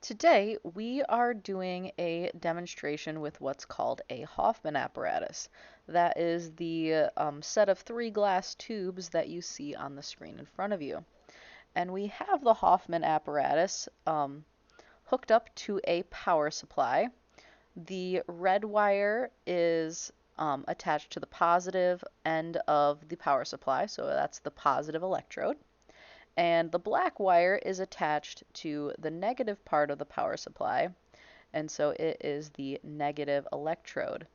Today, we are doing a demonstration with what's called a Hoffmann apparatus. That is the set of three glass tubes that you see on the screen in front of you. And we have the Hoffmann apparatus hooked up to a power supply. The red wire is attached to the positive end of the power supply, so that's the positive electrode. And the black wire is attached to the negative part of the power supply, and so it is the negative electrode.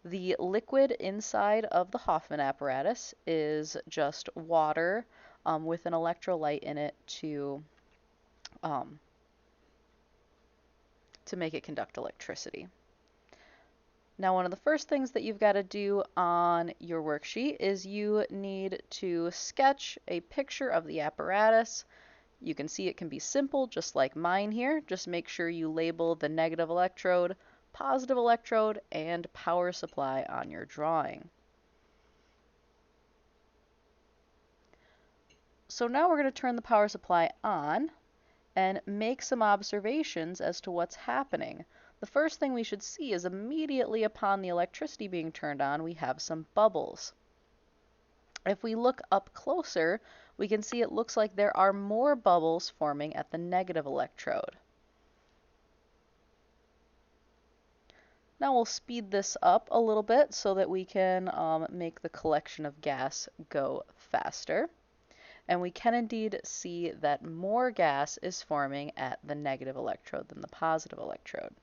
The liquid inside of the Hoffmann apparatus is just water with an electrolyte in it um, to make it conduct electricity. Now, one of the first things that you've got to do on your worksheet is you need to sketch a picture of the apparatus. You can see it can be simple, just like mine here. Just make sure you label the negative electrode, positive electrode, and power supply on your drawing. So now we're going to turn the power supply on and make some observations as to what's happening. The first thing we should see is immediately upon the electricity being turned on, we have some bubbles. If we look up closer, we can see it looks like there are more bubbles forming at the negative electrode. Now we'll speed this up a little bit so that we can make the collection of gas go faster. And we can indeed see that more gas is forming at the negative electrode than the positive electrode.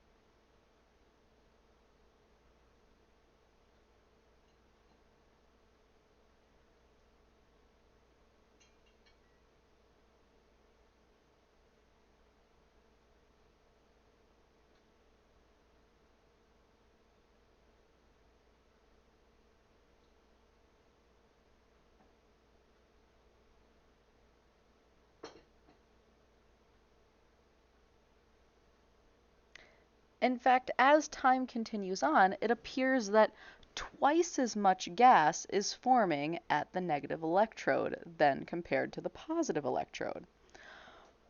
In fact, as time continues on, it appears that twice as much gas is forming at the negative electrode than compared to the positive electrode.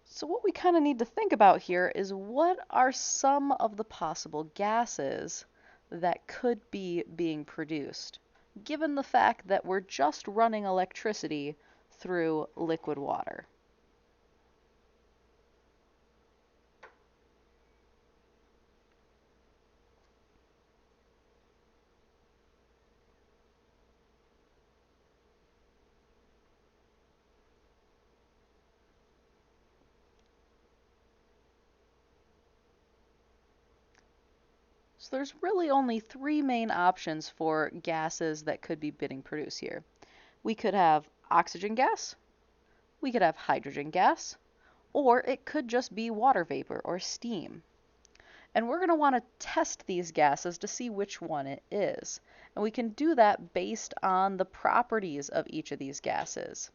So what we kind of need to think about here is what are some of the possible gases that could be being produced, given the fact that we're just running electricity through liquid water. So there's really only three main options for gases that could be being produced here. We could have oxygen gas, we could have hydrogen gas, or it could just be water vapor or steam. And we're going to want to test these gases to see which one it is. And we can do that based on the properties of each of these gases.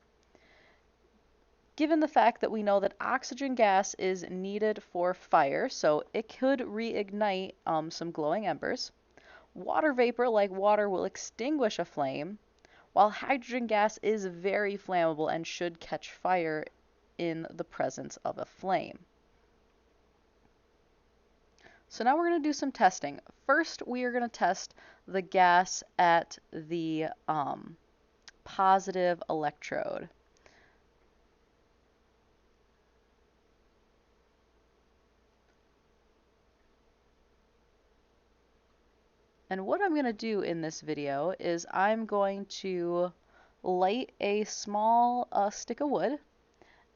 Given the fact that we know that oxygen gas is needed for fire, so it could reignite some glowing embers. Water vapor, like water, will extinguish a flame, while hydrogen gas is very flammable and should catch fire in the presence of a flame. So now we're going to do some testing. First, we are going to test the gas at the positive electrode. And what I'm going to do in this video is I'm going to light a small stick of wood,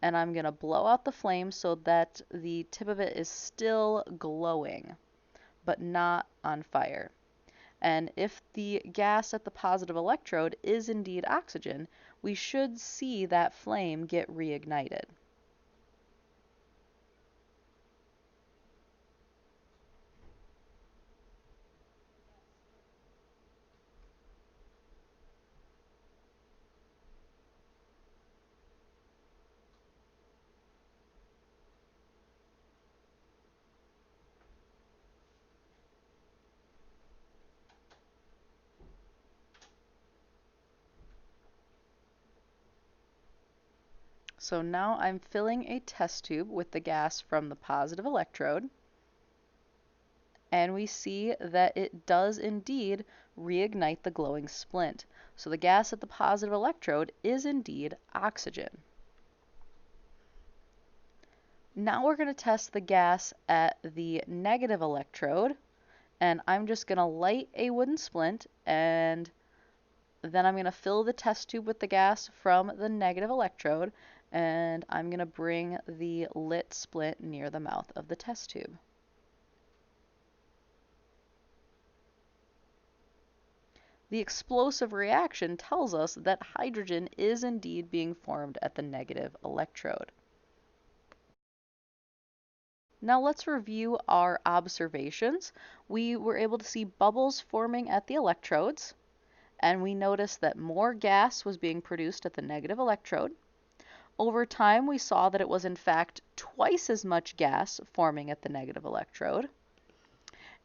and I'm going to blow out the flame so that the tip of it is still glowing, but not on fire. And if the gas at the positive electrode is indeed oxygen, we should see that flame get reignited. So now I'm filling a test tube with the gas from the positive electrode, and we see that it does indeed reignite the glowing splint. So the gas at the positive electrode is indeed oxygen. Now we're going to test the gas at the negative electrode, and I'm just going to light a wooden splint, and then I'm going to fill the test tube with the gas from the negative electrode, and I'm going to bring the lit splint near the mouth of the test tube. The explosive reaction tells us that hydrogen is indeed being formed at the negative electrode. Now let's review our observations. We were able to see bubbles forming at the electrodes, and we noticed that more gas was being produced at the negative electrode. Over time, we saw that it was in fact twice as much gas forming at the negative electrode,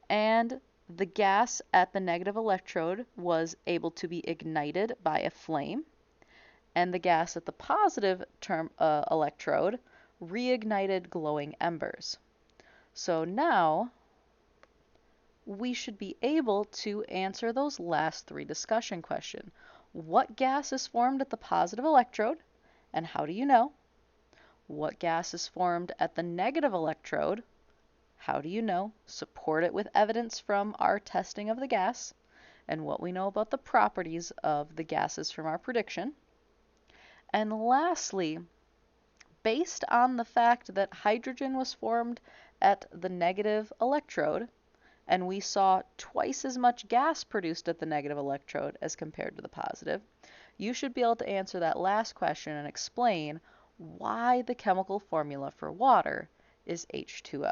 and the gas at the negative electrode was able to be ignited by a flame, and the gas at the positive electrode reignited glowing embers. So now we should be able to answer those last three discussion questions. What gas is formed at the positive electrode, and how do you know? What gas is formed at the negative electrode? How do you know? Support it with evidence from our testing of the gas and what we know about the properties of the gases from our prediction. And lastly, based on the fact that hydrogen was formed at the negative electrode, and we saw twice as much gas produced at the negative electrode as compared to the positive, you should be able to answer that last question and explain why the chemical formula for water is H2O.